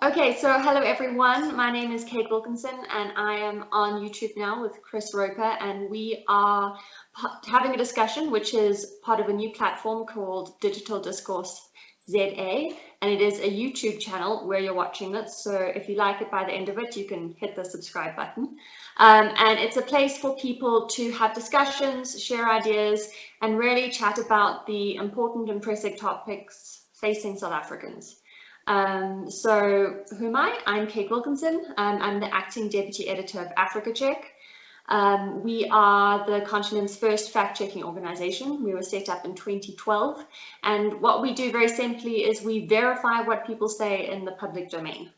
Okay, so hello everyone. My name is Kate Wilkinson and I am on YouTube now with Chris Roper, and we are having a discussion which is part of a new platform called Digital Discourse ZA, and it is a YouTube channel where you're watching it. So if you like it by the end of it, you can hit the subscribe button. And it's a place for people to have discussions, share ideas, and really chat about the important and pressing topics facing South Africans. So who am I? I'm Kate Wilkinson. I'm the acting deputy editor of Africa Check. We are the continent's first fact-checking organization. We were set up in 2012, and what we do very simply is we verify what people say in the public domain.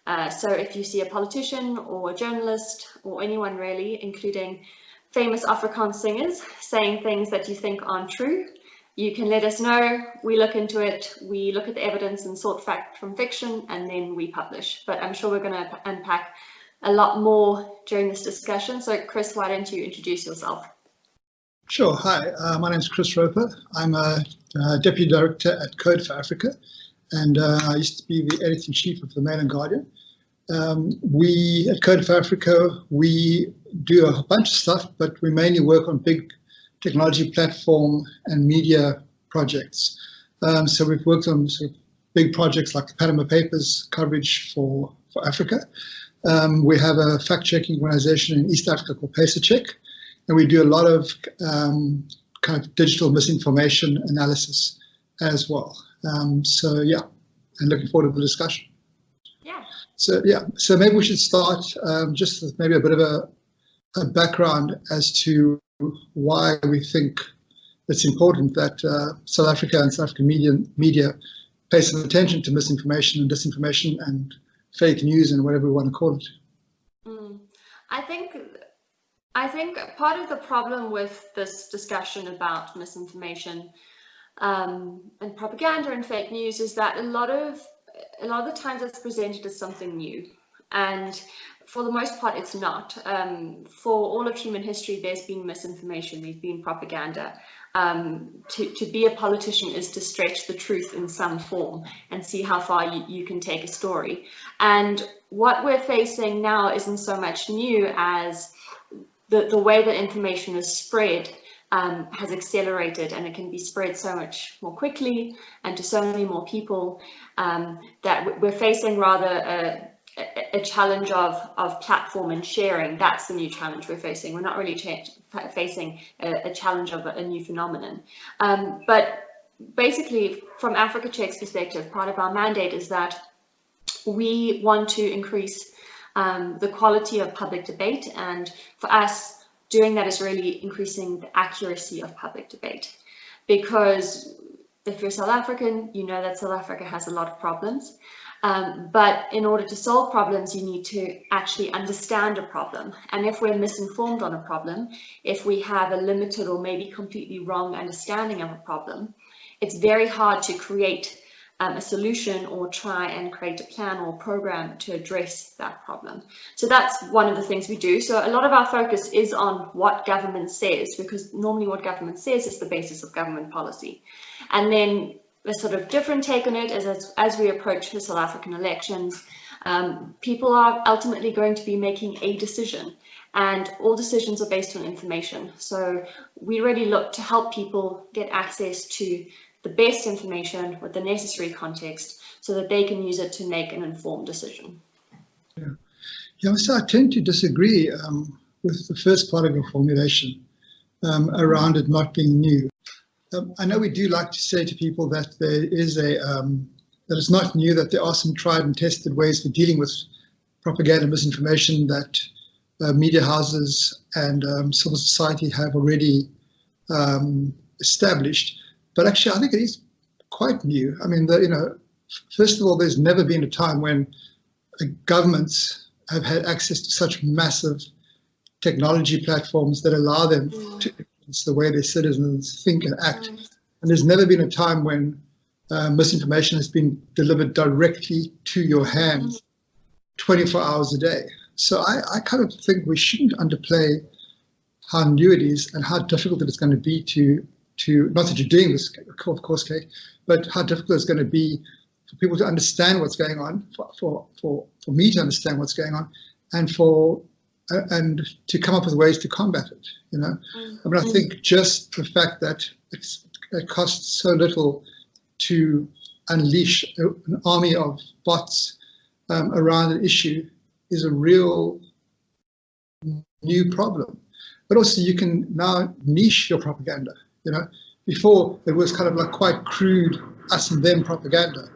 So if you see a politician or a journalist or anyone really, including famous Afrikaans singers, saying things that you think aren't true, you can let us know. We look into it, we look at the evidence and sort fact from fiction, and then we publish. But I'm sure we're going to unpack a lot more during this discussion. So Chris, why don't you introduce yourself? Sure. Hi, my name is Chris Roper. I'm a Deputy Director at Code for Africa, and I used to be the Editor-in-Chief of the Mail and Guardian. We at Code for Africa, we do a bunch of stuff, but we mainly work on big technology platform and media projects. So we've worked on sort of big projects like the Panama Papers coverage for Africa. We have a fact-checking organization in East Africa called PacerCheck, and we do a lot of kind of digital misinformation analysis as well. So yeah, and looking forward to the discussion. Yeah. So maybe we should start just with maybe a bit of a background as to why we think it's important that South Africa and South African media pay some attention to misinformation and disinformation and fake news and whatever we want to call it. I think part of the problem with this discussion about misinformation and propaganda and fake news is that a lot of the times it's presented as something new, and for the most part it's not. For all of human history there's been misinformation, there's been propaganda. To be a politician is to stretch the truth in some form and see how far you can take a story. And what we're facing now isn't so much new as the way that information is spread has accelerated, and it can be spread so much more quickly and to so many more people that we're facing rather a challenge of platform and sharing. That's the new challenge we're facing. We're not really facing a challenge of a new phenomenon. But basically, from Africa Check's perspective, part of our mandate is that we want to increase the quality of public debate, and for us, doing that is really increasing the accuracy of public debate. Because if you're South African, you know that South Africa has a lot of problems. But in order to solve problems, you need to actually understand a problem. And if we're misinformed on a problem, if we have a limited or maybe completely wrong understanding of a problem, it's very hard to create a solution or try and create a plan or program to address that problem. So that's one of the things we do. So a lot of our focus is on what government says, because normally what government says is the basis of government policy. And then a sort of different take on it is as we approach the South African elections, people are ultimately going to be making a decision, and all decisions are based on information. So we really look to help people get access to the best information with the necessary context so that they can use it to make an informed decision. Yeah, so I tend to disagree with the first part of your formulation around it not being new. I know we do like to say to people that there is that it's not new, that there are some tried and tested ways for dealing with propaganda and misinformation that media houses and civil society have already established. But actually, I think it is quite new. I mean, first of all, there's never been a time when governments have had access to such massive technology platforms that allow them to influence the way their citizens think and act. And there's never been a time when misinformation has been delivered directly to your hands 24 hours a day. So I kind of think we shouldn't underplay how new it is and how difficult it is going to be to not that you're doing this, of course, Kate, but how difficult it's going to be for people to understand what's going on, for me to understand what's going on, and to come up with ways to combat it. You know, I mean, I think just the fact that it costs so little to unleash an army of bots around an issue is a real new problem. But also, you can now niche your propaganda. You know, before it was kind of like quite crude us and them propaganda,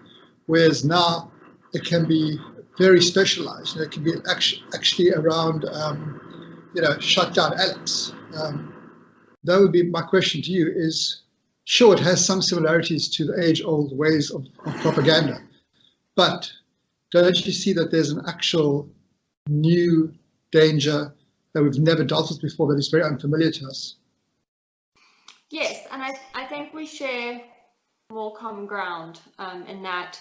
whereas now it can be very specialized. You know, it can be actually around, shut down Alex. That would be my question to you is, sure, it has some similarities to the age-old ways of propaganda, but don't you see that there's an actual new danger that we've never dealt with before that is very unfamiliar to us? Yes, and I think we share more common ground in that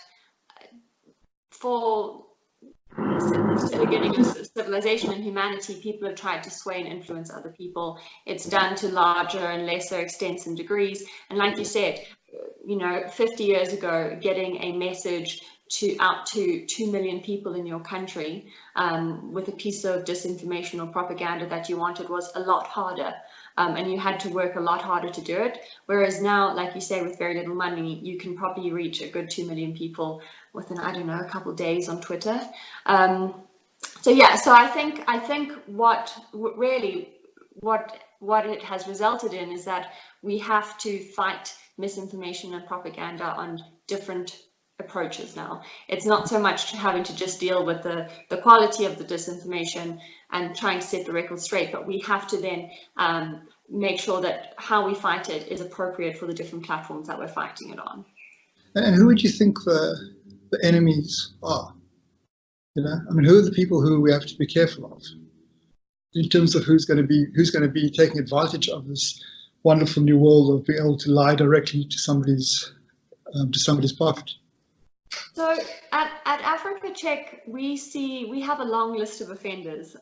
for since the beginning of civilization and humanity, people have tried to sway and influence other people. It's done to larger and lesser extents and degrees. And like you said, 50 years ago, getting a message out to 2 million people in your country with a piece of disinformation or propaganda that you wanted was a lot harder. And you had to work a lot harder to do it. Whereas now, like you say, with very little money, you can probably reach a good 2 million people within, I don't know, a couple of days on Twitter. So I think what it has resulted in is that we have to fight misinformation and propaganda on different approaches now. It's not so much having to just deal with the quality of the disinformation and trying to set the record straight, but we have to then make sure that how we fight it is appropriate for the different platforms that we're fighting it on. And who would you think the enemies are? You know, I mean, who are the people who we have to be careful of in terms of who's going to be taking advantage of this wonderful new world of being able to lie directly to somebody's pocket? So at Africa Check, we have a long list of offenders.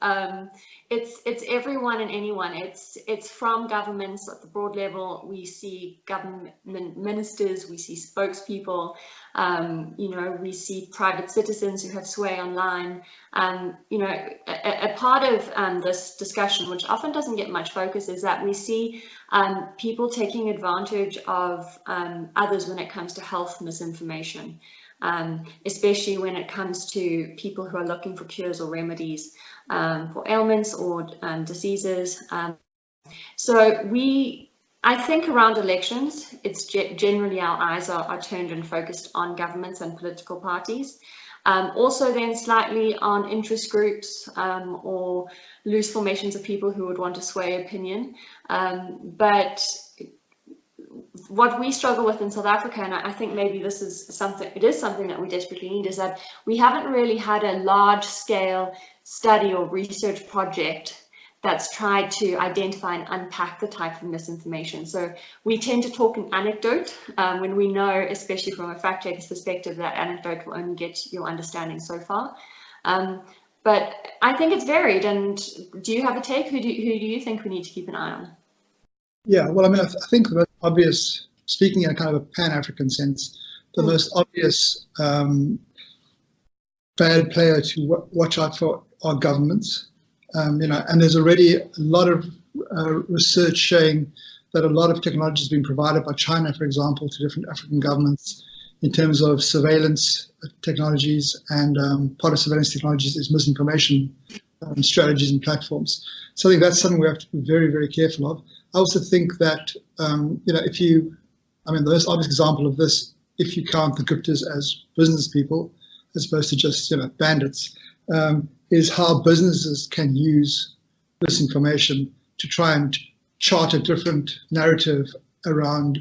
It's everyone and anyone. It's from governments at the broad level. We see government ministers, we see spokespeople, we see private citizens who have sway online. A part of this discussion, which often doesn't get much focus, is that we see people taking advantage of others when it comes to health misinformation. Especially when it comes to people who are looking for cures or remedies for ailments or diseases. I think around elections, it's generally our eyes are turned and focused on governments and political parties. Also then slightly on interest groups or loose formations of people who would want to sway opinion. But what we struggle with in South Africa, and I think maybe this is something that we desperately need, is that we haven't really had a large-scale study or research project that's tried to identify and unpack the type of misinformation. So we tend to talk in anecdote when we know, especially from a fact checker's perspective, that anecdote will only get your understanding so far. But I think it's varied. And do you have a take? Who do you think we need to keep an eye on? Yeah, well, I mean, I think the most obvious, speaking in a kind of a pan-African sense, the most obvious bad player to watch out for are governments. And there's already a lot of research showing that a lot of technology has been provided by China, for example, to different African governments in terms of surveillance technologies, and part of surveillance technologies is misinformation strategies and platforms. So I think that's something we have to be very, very careful of. I also think that, the most obvious example of this, if you count the Guptas as business people, as opposed to just, bandits, is how businesses can use this information to try and chart a different narrative around,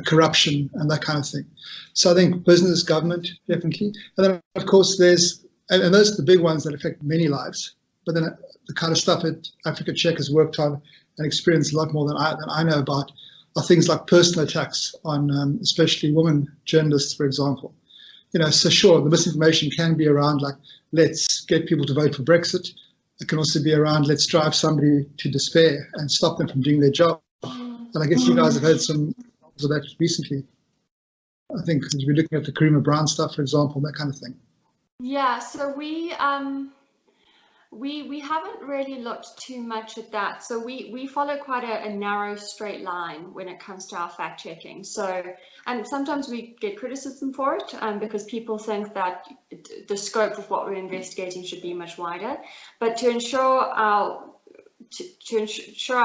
corruption and that kind of thing. So I think business, government, definitely. And then, of course, those are the big ones that affect many lives. But then the kind of stuff that Africa Check has worked on and experienced a lot more than I know about are things like personal attacks on especially women journalists, for example. So sure, the misinformation can be around like, let's get people to vote for Brexit. It can also be around, let's drive somebody to despair and stop them from doing their job. And I guess you guys have had some examples of that recently. I think we're looking at the Karima Brown stuff, for example, that kind of thing. Yeah, so we haven't really looked too much at that. So we follow quite a narrow straight line when it comes to our fact checking. So, and sometimes we get criticism for it because people think that the scope of what we're investigating should be much wider. But to ensure our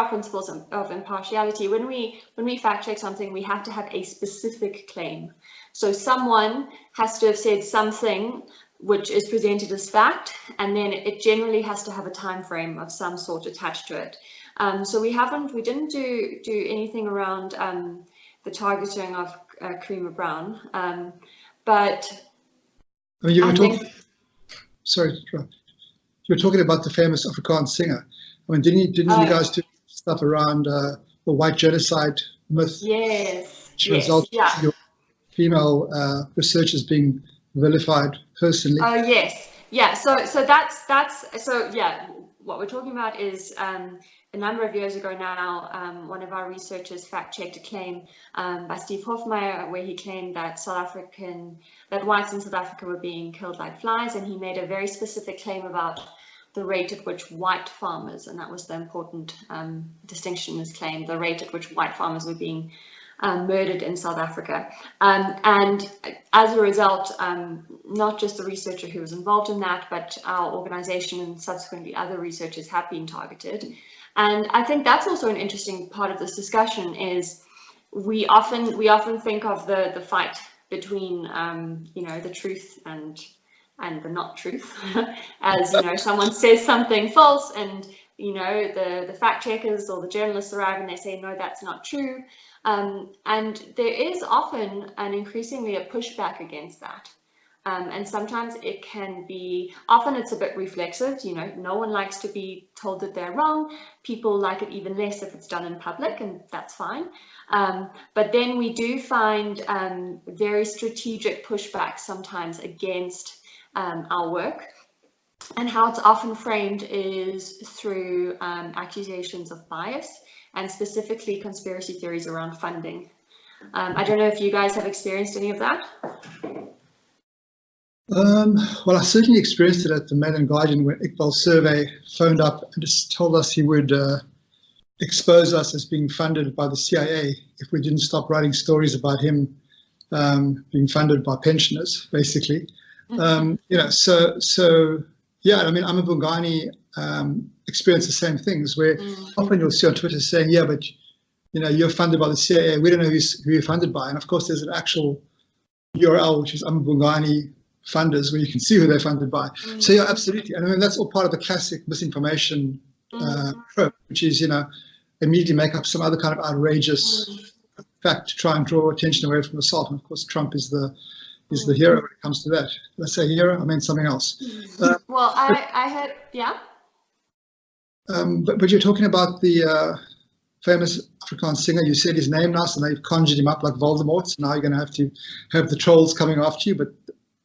principles of impartiality, when we fact check something, we have to have a specific claim. So someone has to have said something which is presented as fact, and then it generally has to have a time frame of some sort attached to it. So we didn't do anything around the targeting of Karima Brown, but I mean, you were talking. Sorry, you were talking about the famous Afrikaans singer. I mean, didn't you guys do stuff around the white genocide myth? Yes. Which resulted in your female researchers being vilified personally. Oh yes, yeah. So that's yeah. What we're talking about is a number of years ago now. One of our researchers fact-checked a claim by Steve Hofmeyr, where he claimed that whites in South Africa were being killed like flies, and he made a very specific claim about the rate at which white farmers, and that was the important distinction in his claim, the rate at which white farmers were being murdered in South Africa. And as a result, not just the researcher who was involved in that, but our organization and subsequently other researchers have been targeted. And I think that's also an interesting part of this discussion is we often think of the fight between the truth and the not truth as someone says something false and the fact checkers or the journalists arrive and they say no, that's not true. And there is often and increasingly a pushback against that. And sometimes it can be, often it's a bit reflexive, no one likes to be told that they're wrong. People like it even less if it's done in public, and that's fine. But then we do find very strategic pushback sometimes against our work. And how it's often framed is through accusations of bias, and specifically conspiracy theories around funding. I don't know if you guys have experienced any of that. Well, I certainly experienced it at the Mail and Guardian when Iqbal Survey phoned up and just told us he would expose us as being funded by the CIA if we didn't stop writing stories about him being funded by pensioners, basically. So yeah, I mean, Amabungani experienced the same things where often you'll see on Twitter saying, yeah, but you're funded by the CIA. We don't know who you're funded by. And of course, there's an actual URL, which is Amabungani funders, where you can see who they're funded by. So yeah, absolutely. And I mean, that's all part of the classic misinformation trope, which is, immediately make up some other kind of outrageous fact to try and draw attention away from yourself. And of course, Trump is the hero when it comes to that. Did I say hero? I meant something else. Well, I had, yeah. But you're talking about the famous Afrikaans singer. You said his name now, so they've conjured him up like Voldemort. So now you're going to have to have the trolls coming after you, but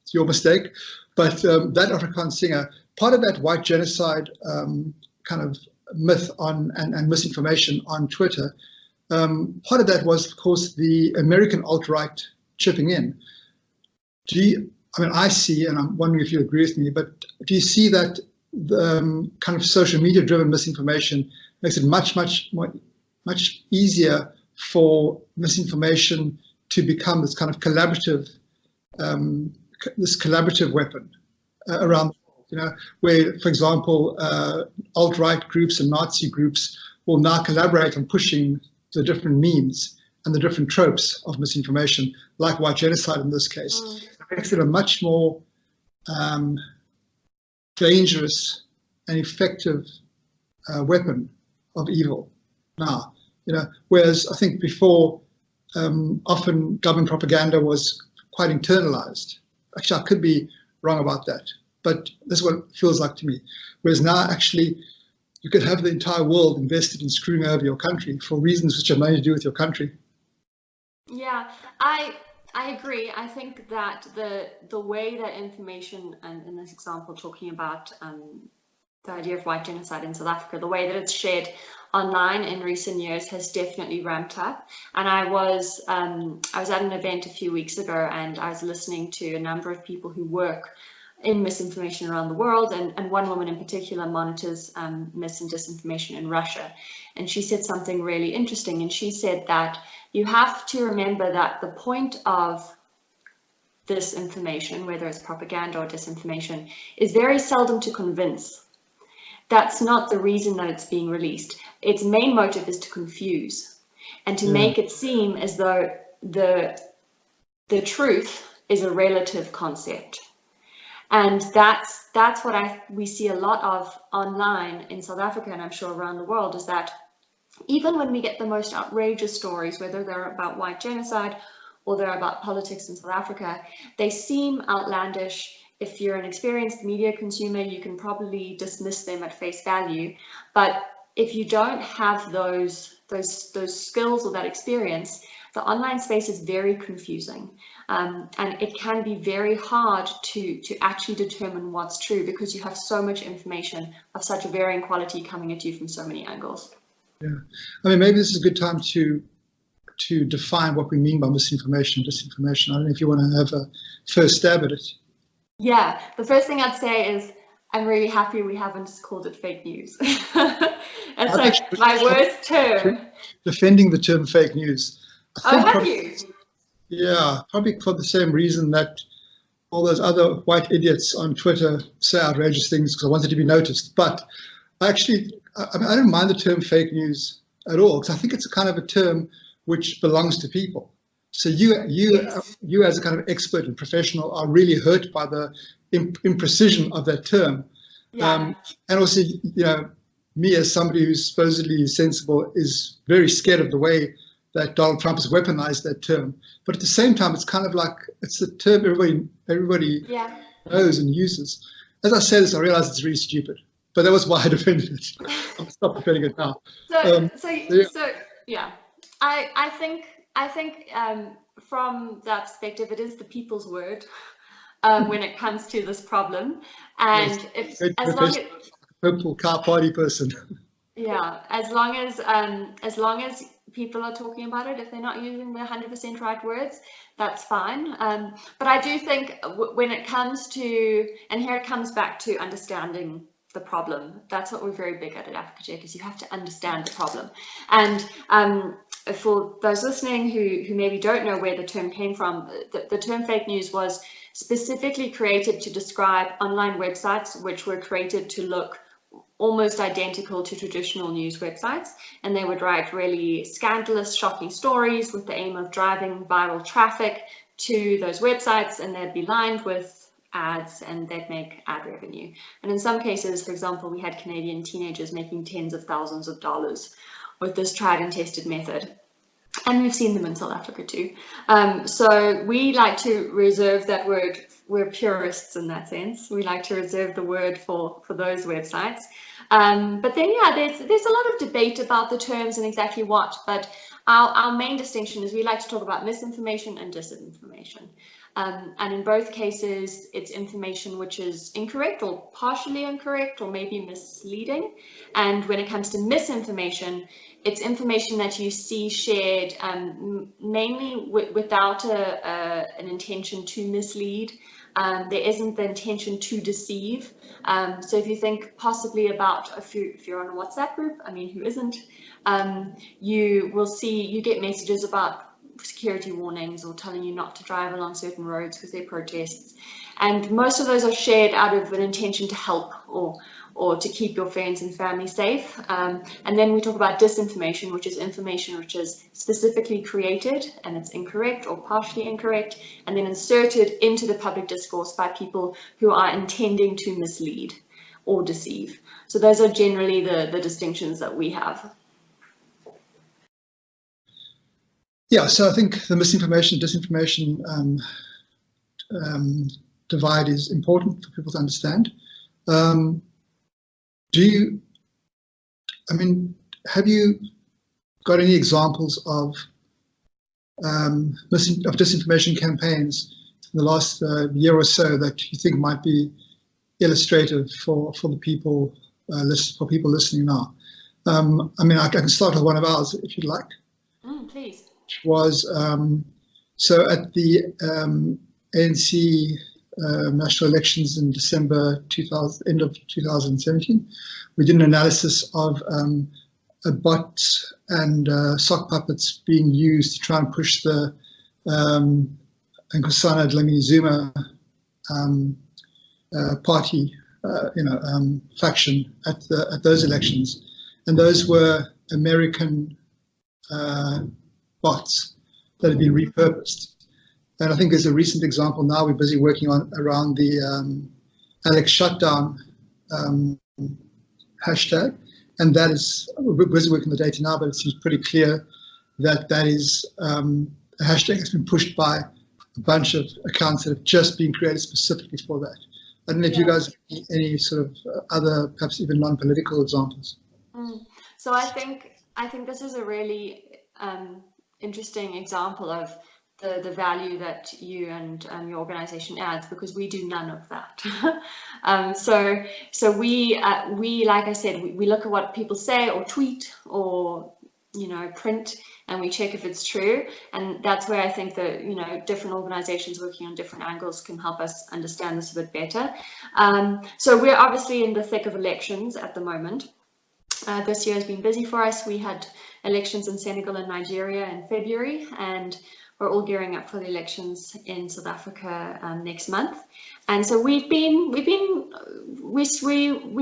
it's your mistake. But that Afrikaans singer, part of that white genocide kind of myth and misinformation on Twitter, part of that was, of course, the American alt-right chipping in. I see, and I'm wondering if you agree with me, but do you see that the kind of social media driven misinformation makes it much easier for misinformation to become this kind of collaborative weapon around the world, where, for example, alt-right groups and Nazi groups will now collaborate on pushing the different memes and the different tropes of misinformation, like white genocide in this case. It makes it a much more dangerous and effective weapon of evil now. Whereas I think before, often government propaganda was quite internalized. Actually, I could be wrong about that, but this is what it feels like to me. Whereas now, actually, you could have the entire world invested in screwing over your country for reasons which have nothing to do with your country. Yeah, I agree. I think that the way that information, and in this example, talking about the idea of white genocide in South Africa, the way that it's shared online in recent years has definitely ramped up. And I was at an event a few weeks ago, and I was listening to a number of people who work in misinformation around the world, and one woman in particular monitors mis and disinformation in Russia. And she said something really interesting, and she said that you have to remember that the point of this information, whether it's propaganda or disinformation, is very seldom to convince. That's not the reason that it's being released. Its main motive is to confuse and to make it seem as though the truth is a relative concept. And that's what we see a lot of online in South Africa, and I'm sure around the world, is that even when we get the most outrageous stories, whether they're about white genocide or they're about politics in South Africa, they seem outlandish. If you're an experienced media consumer, you can probably dismiss them at face value. But if you don't have those skills or that experience, the online space is very confusing. And it can be very hard to actually determine what's true, because you have so much information of such a varying quality coming at you from so many angles. Yeah, I mean, maybe this is a good time to define what we mean by misinformation and disinformation. I don't know if you want to have a first stab at it. Yeah, the first thing I'd say is I'm really happy we haven't called it fake news. It's like my worst term. Defending the term fake news. Have you? Yeah, probably for the same reason that all those other white idiots on Twitter say outrageous things because I wanted to be noticed. But actually, I don't mind the term fake news at all, because I think it's a kind of a term which belongs to people. So you as a kind of expert and professional are really hurt by the imprecision of that term. Yeah. And also, me as somebody who's supposedly sensible is very scared of the way that Donald Trump has weaponized that term. But at the same time, it's kind of like it's a term everybody knows and uses. As I say this, I realize it's really stupid. But that was why I defended it. I'll stop defending it now. I think from that perspective, it is the people's word when it comes to this problem. And yes, as long as purple car party person. Yeah, as long as people are talking about it, if they're not using the 100% right words, that's fine. But I do think when it comes to, and here it comes back to understanding the problem. That's what we're very big at Africa Check, is you have to understand the problem. And for those listening who maybe don't know where the term came from, the term fake news was specifically created to describe online websites which were created to look almost identical to traditional news websites, and they would write really scandalous, shocking stories with the aim of driving viral traffic to those websites, and they'd be lined with ads and they'd make ad revenue. And in some cases, for example, we had Canadian teenagers making tens of thousands of dollars with this tried and tested method. And we've seen them in South Africa too. So we like to reserve that word. We're purists in that sense. We like to reserve the word for those websites. But then, yeah, there's a lot of debate about the terms and exactly what, but our main distinction is we like to talk about misinformation and disinformation. And in both cases, it's information which is incorrect or partially incorrect or maybe misleading. And when it comes to misinformation, it's information that you see shared mainly without an intention to mislead. There isn't the intention to deceive. So if you think possibly about if you're on a WhatsApp group, I mean, who isn't, you get messages about security warnings or telling you not to drive along certain roads because they're protests. And most of those are shared out of an intention to help or to keep your friends and family safe. And then we talk about disinformation, which is information which is specifically created and it's incorrect or partially incorrect, and then inserted into the public discourse by people who are intending to mislead or deceive. So those are generally the distinctions that we have. Yeah, so I think the misinformation, disinformation divide is important for people to understand. Have you got any examples of disinformation campaigns in the last year or so that you think might be illustrative for the people, for people listening now? I mean, I can start with one of ours if you'd like. Please. Which was, so at the ANC national elections in December 2000, end of 2017, we did an analysis of a bot and sock puppets being used to try and push the Nkosana Dlamini Zuma party, faction at those elections, and those were American bots that had been repurposed. And I think there's a recent example now we're busy working on around the Alex shutdown hashtag, and that is, we're busy working the data now, but it seems pretty clear that that is a hashtag that's been pushed by a bunch of accounts that have just been created specifically for that. I don't know if you guys have any sort of other, perhaps even non-political examples. So I think this is a really interesting example of the value that you and your organization adds, because we do none of that. So we like I said, we look at what people say or tweet or print, and we check if it's true. And that's where I think that different organizations working on different angles can help us understand this a bit better. So we're obviously in the thick of elections at the moment. This year has been busy for us. We had elections in Senegal and Nigeria in February, and we're all gearing up for the elections in South Africa next month. And so we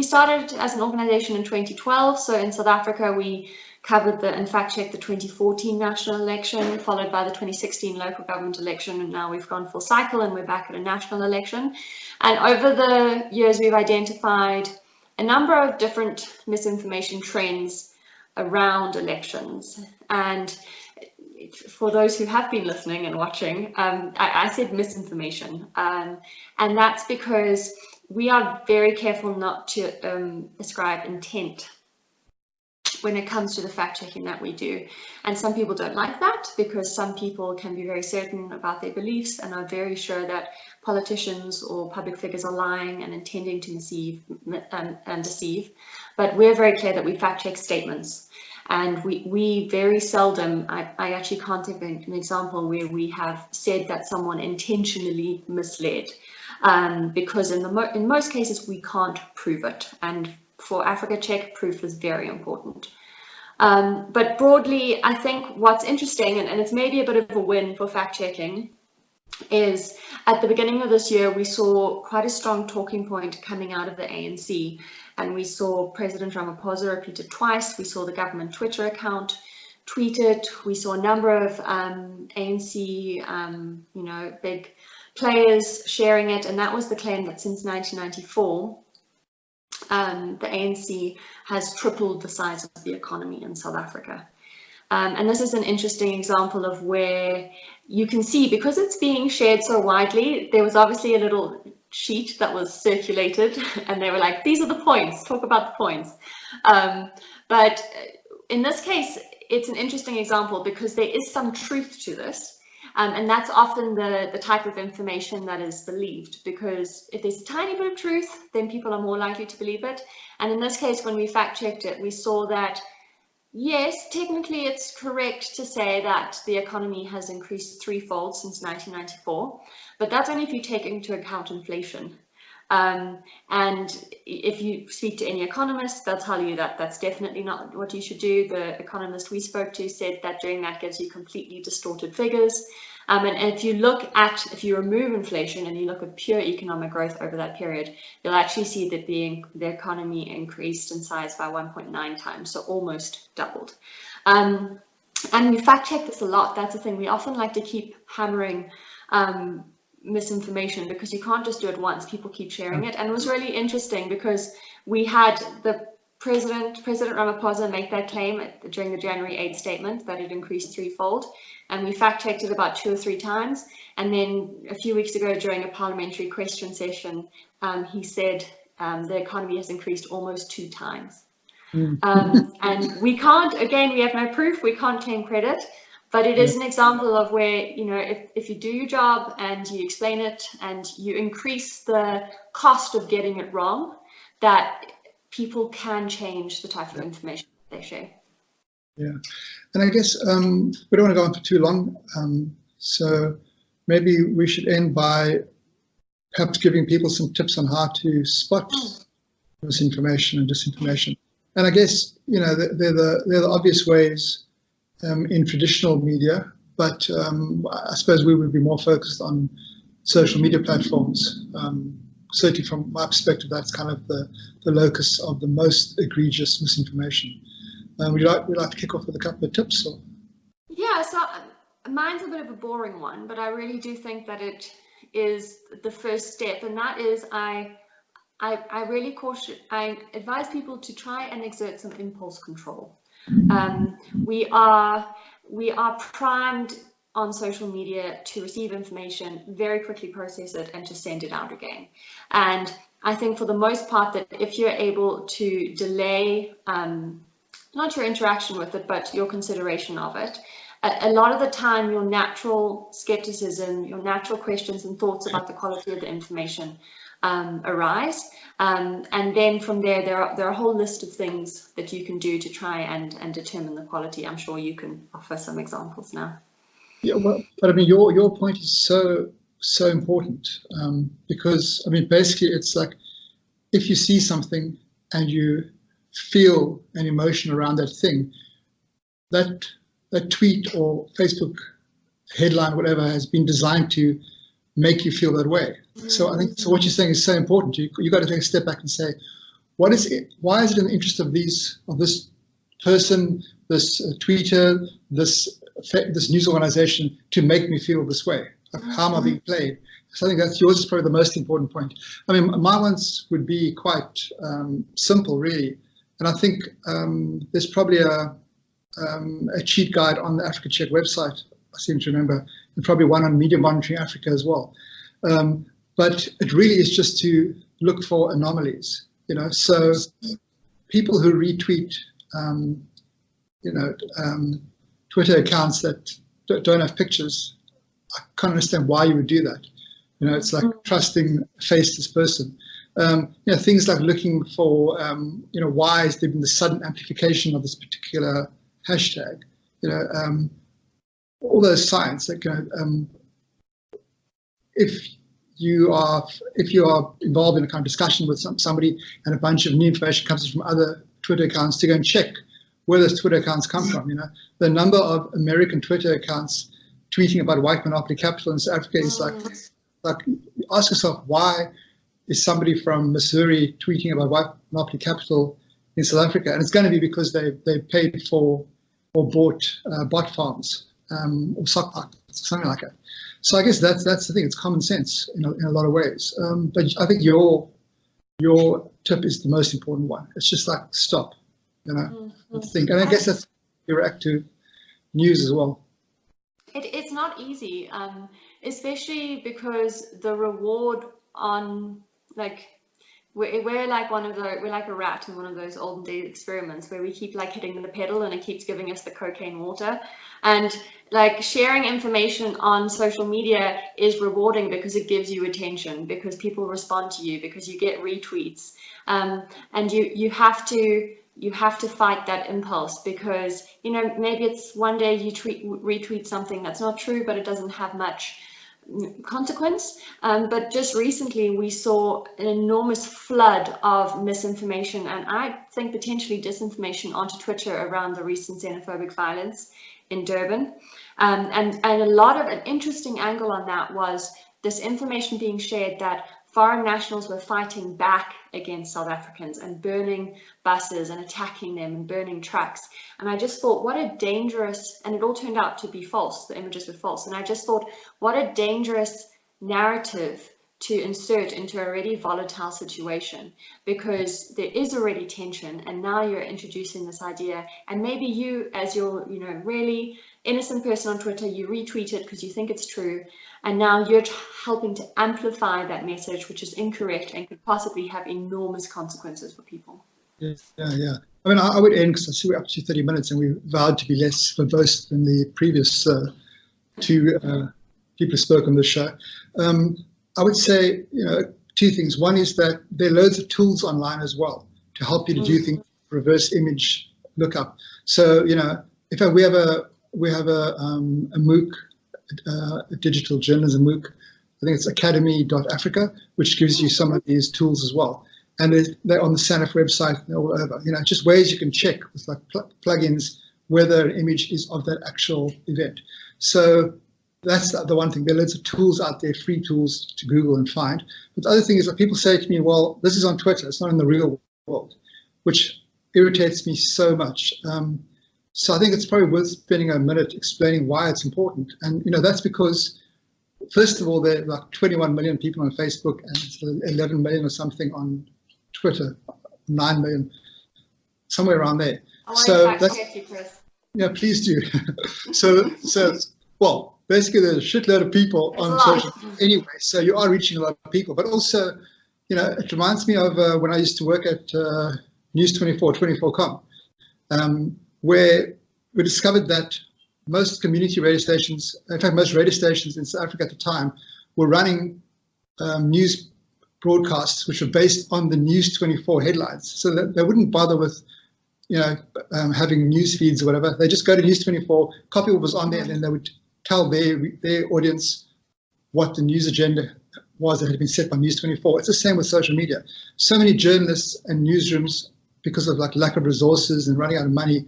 started as an organization in 2012. So in South Africa, we covered and fact-checked the 2014 national election, followed by the 2016 local government election, and now we've gone full cycle and we're back at a national election. And over the years, we've identified a number of different misinformation trends around elections. And for those who have been listening and watching, I said misinformation, and that's because we are very careful not to ascribe intent when it comes to the fact-checking that we do. And some people don't like that, because some people can be very certain about their beliefs and are very sure that politicians or public figures are lying and intending to deceive. But we're very clear that we fact-check statements. And we very seldom, I actually can't think of an example where we have said that someone intentionally misled, because in most cases we can't prove it. And for Africa Check, proof is very important. But broadly, I think what's interesting, and it's maybe a bit of a win for fact-checking, is at the beginning of this year, we saw quite a strong talking point coming out of the ANC. And we saw President Ramaphosa repeat it twice. We saw the government Twitter account tweet it. We saw a number of ANC, big players sharing it. And that was the claim that since 1994, the ANC has tripled the size of the economy in South Africa. And this is an interesting example of where you can see, because it's being shared so widely, there was obviously a little sheet that was circulated, and they were like, these are the points, talk about the points. But in this case, it's an interesting example because there is some truth to this. And that's often the type of information that is believed, because if there's a tiny bit of truth, then people are more likely to believe it. And in this case, when we fact checked it, we saw that, yes, technically it's correct to say that the economy has increased threefold since 1994, but that's only if you take into account inflation. And if you speak to any economist, they'll tell you that that's definitely not what you should do. The economist we spoke to said that doing that gives you completely distorted figures. And if you remove inflation and you look at pure economic growth over that period, you'll actually see that the economy increased in size by 1.9 times, so almost doubled. And we fact check this a lot. That's the thing. We often like to keep hammering misinformation, because you can't just do it once. People keep sharing it. And it was really interesting because we had the President Ramaphosa make that claim during the January 8th statement that it increased threefold, and we fact checked it about 2 or 3 times. And then a few weeks ago during a parliamentary question session, he said the economy has increased almost 2 times. And we can't, again, we have no proof, we can't claim credit. But it is an example of where, if you do your job and you explain it and you increase the cost of getting it wrong, that people can change the type of information they share. Yeah, and I guess we don't want to go on for too long, so maybe we should end by perhaps giving people some tips on how to spot misinformation and disinformation. And I guess, you know, they're the obvious ways in traditional media, but I suppose we would be more focused on social media platforms. Certainly from my perspective, that's kind of the locus of the most egregious misinformation. Would you like to kick off with a couple of tips? Or? Yeah, so mine's a bit of a boring one, but I really do think that it is the first step, and that is I advise people to try and exert some impulse control. We are primed on social media to receive information, very quickly process it, and to send it out again. And I think for the most part that if you're able to delay not your interaction with it, but your consideration of it, a lot of the time your natural skepticism, your natural questions and thoughts about the quality of the information arise, and then from there are a whole list of things that you can do to try and determine the quality. I'm sure you can offer some examples now. Yeah, well, but I mean your point is so important, because I mean basically it's like if you see something and you feel an emotion around that thing, that tweet or Facebook headline, whatever, has been designed to make you feel that way. So I think what you're saying is so important. You got to take a step back and say, what is it? Why is it in the interest of this person, this tweeter, this news organization to make me feel this way? Like, how am I being played? So I think that's yours is probably the most important point. I mean, my ones would be quite simple, really, and I think there's probably a cheat guide on the Africa Check website, I seem to remember, and probably one on Media Monitoring Africa as well. But it really is just to look for anomalies, you know. So people who retweet, Twitter accounts that don't have pictures, I can't understand why you would do that. You know, it's like trusting a faceless person. Things like looking for, why is there been the sudden amplification of this particular hashtag? All those signs that if you are involved in a kind of discussion with somebody and a bunch of new information comes in from other Twitter accounts, to go and check where those Twitter accounts come from. You know, the number of American Twitter accounts tweeting about white monopoly capital in South Africa is like ask yourself, why is somebody from Missouri tweeting about white monopoly capital in South Africa? And it's going to be because they paid for or bought bot farms or sock parks, something like that. So I guess that's the thing. It's common sense in a lot of ways. But I think your tip is the most important one. It's just like stop, think. And I guess that's you react to news as well. It's not easy, especially because the reward on we're like a rat in one of those olden days experiments where we keep like hitting the pedal and it keeps giving us the cocaine water. And like sharing information on social media is rewarding because it gives you attention, because people respond to you, because you get retweets, and you have to fight that impulse, because maybe it's one day you retweet something that's not true, but it doesn't have much consequence. But just recently we saw an enormous flood of misinformation and I think potentially disinformation onto Twitter around the recent xenophobic violence in Durban. And a lot of an interesting angle on that was this information being shared that foreign nationals were fighting back against South Africans and burning buses and attacking them and burning trucks. And I just thought, what a dangerous, and it all turned out to be false, the images were false. And I just thought, what a dangerous narrative to insert into a already volatile situation, because there is already tension and now you're introducing this idea, and maybe you, as your really innocent person on Twitter, you retweet it because you think it's true, and now you're helping to amplify that message, which is incorrect and could possibly have enormous consequences for people. Yeah. I mean, I would end, because I see we're up to 30 minutes and we vowed to be less verbose than the previous two people who spoke on the show. I would say, two things. One is that there are loads of tools online as well to help you to do things, reverse image look up. So, you know, in fact, we have a MOOC, a digital journalism MOOC. I think it's academy.africa, which gives you some of these tools as well. And they're on the SANF website, they're all over. You know, just ways you can check with like plugins whether an image is of that actual event. So that's the one thing. There are loads of tools out there, free tools to Google and find. But the other thing is that people say to me, well, this is on Twitter, it's not in the real world, which irritates me so much. So I think it's probably worth spending a minute explaining why it's important. And, you know, that's because, first of all, there are like 21 million people on Facebook and 11 million or something on Twitter, 9 million, somewhere around there. So that's, yeah, please do. so well, basically there's a shitload of people on social anyway, so you are reaching a lot of people. But also, you know, it reminds me of when I used to work at News 24, 24com, where we discovered that most community radio stations, in fact, most radio stations in South Africa at the time, were running news broadcasts which were based on the News 24 headlines. So that they wouldn't bother with, you know, having news feeds or whatever. They just go to News 24, copy what was on there, and then they would tell their audience what the news agenda was that had been set by News 24. It's the same with social media. So many journalists and newsrooms, because of like lack of resources and running out of money,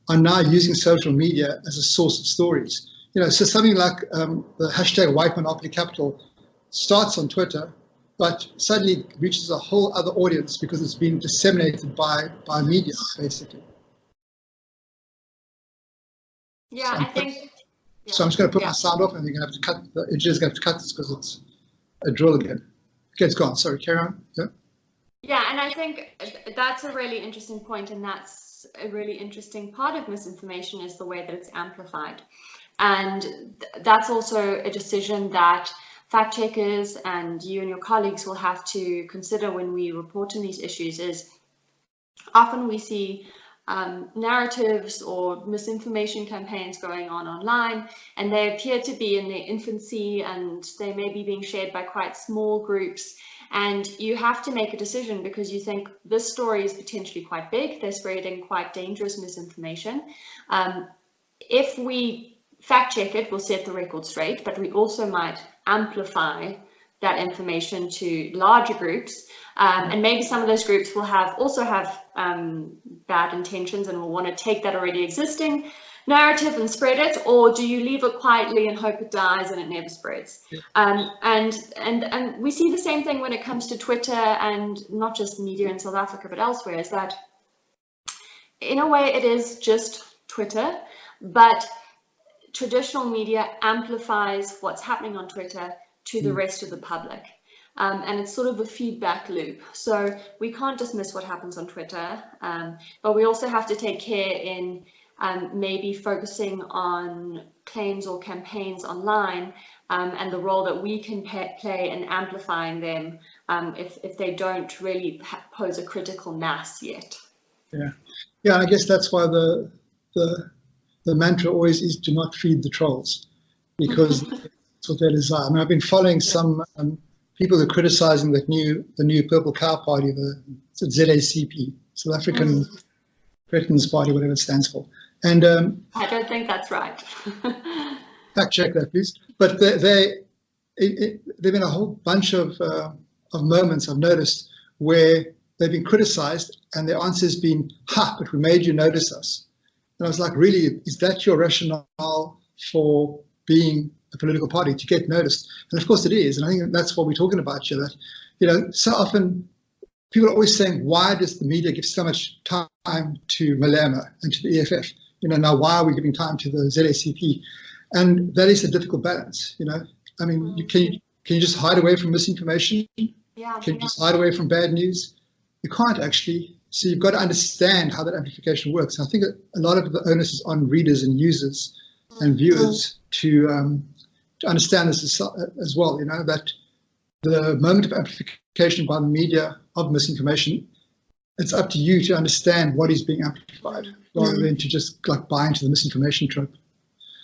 are now using social media as a source of stories. You know, so something like the hashtag White Monopoly Capital starts on Twitter, but suddenly reaches a whole other audience because it's been disseminated by media, basically. Yeah, so I think. Yeah. So I'm just going to put my sound off, and you're going to have to cut. The engineer's going to have to cut this because it's a drill again. Okay, it's gone. Sorry, carry on. Yeah. Yeah, and I think that's a really interesting point, and that's a really interesting part of misinformation is the way that it's amplified. And that's also a decision that fact checkers and you and your colleagues will have to consider when we report on these issues. Is often we see narratives or misinformation campaigns going on online, and they appear to be in their infancy, and they may be being shared by quite small groups. And you have to make a decision because you think this story is potentially quite big, they're spreading quite dangerous misinformation. If we fact check it, we'll set the record straight, but we also might amplify that information to larger groups. And maybe some of those groups will also have bad intentions and will want to take that already existing narrative and spread it, or do you leave it quietly and hope it dies and it never spreads? And we see the same thing when it comes to Twitter, and not just media in South Africa but elsewhere, is that in a way it is just Twitter, but traditional media amplifies what's happening on Twitter to the rest of the public. And it's sort of a feedback loop. So we can't dismiss what happens on Twitter, but we also have to take care in maybe focusing on claims or campaigns online, and the role that we can play in amplifying them if they don't really pose a critical mass yet. Yeah, I guess that's why the mantra always is do not feed the trolls, because that's what they desire. I mean, I've been following some people who are criticizing the new Purple Cow Party, the ZACP, South African Veterans Party, whatever it stands for. And I don't think that's right. Fact check that, please. But there've been a whole bunch of moments I've noticed where they've been criticized and their answer has been, "Ha, but we made you notice us." And I was like, really, is that your rationale for being a political party, to get noticed? And of course it is. And I think that's what we're talking about here, that, you know, so often people are always saying, why does the media give so much time to Malema and to the EFF? You know, now why are we giving time to the ZACP? And that is a difficult balance, you know. I mean, can you just hide away from misinformation? Yeah, can you just hide away from bad news? You can't actually. So you've got to understand how that amplification works. And I think a lot of the onus is on readers and users and viewers to understand this as well, you know, that the moment of amplification by the media of misinformation, it's up to you to understand what is being amplified rather than to just like buy into the misinformation trope.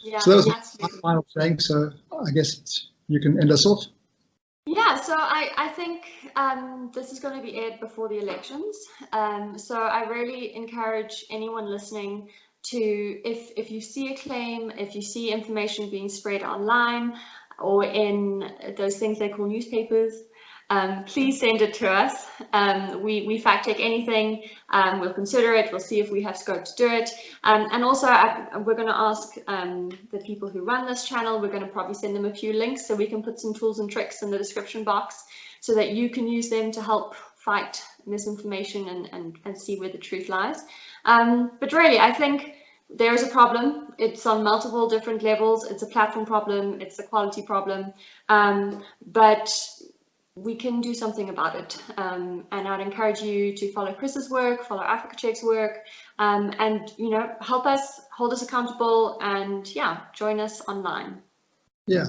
Yeah, so that was my final thing. So I guess you can end us off. Yeah, Yeah, so I think this is going to be aired before the elections. So I really encourage anyone listening to, if you see a claim, if you see information being spread online or in those things they call newspapers, please send it to us. We fact check anything. We'll consider it. We'll see if we have scope to do it. And also, we're going to ask the people who run this channel, we're going to probably send them a few links so we can put some tools and tricks in the description box so that you can use them to help fight misinformation and see where the truth lies. But really, I think there is a problem. It's on multiple different levels. It's a platform problem. It's a quality problem. But we can do something about it, and I'd encourage you to follow Chris's work, follow Africa Check's work, and help us, hold us accountable, and yeah, join us online. Yeah.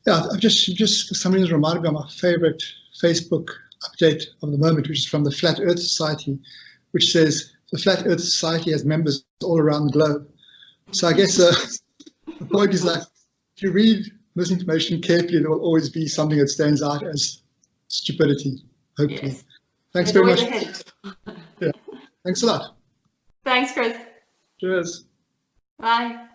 I've just for some reason reminded me of my favorite Facebook update of the moment, which is from the Flat Earth Society, which says the Flat Earth Society has members all around the globe. So I guess the point is that if you read misinformation carefully, there will always be something that stands out as stupidity, hopefully. Yes. Thanks very much. Yeah. Thanks a lot. Thanks, Chris. Cheers. Bye.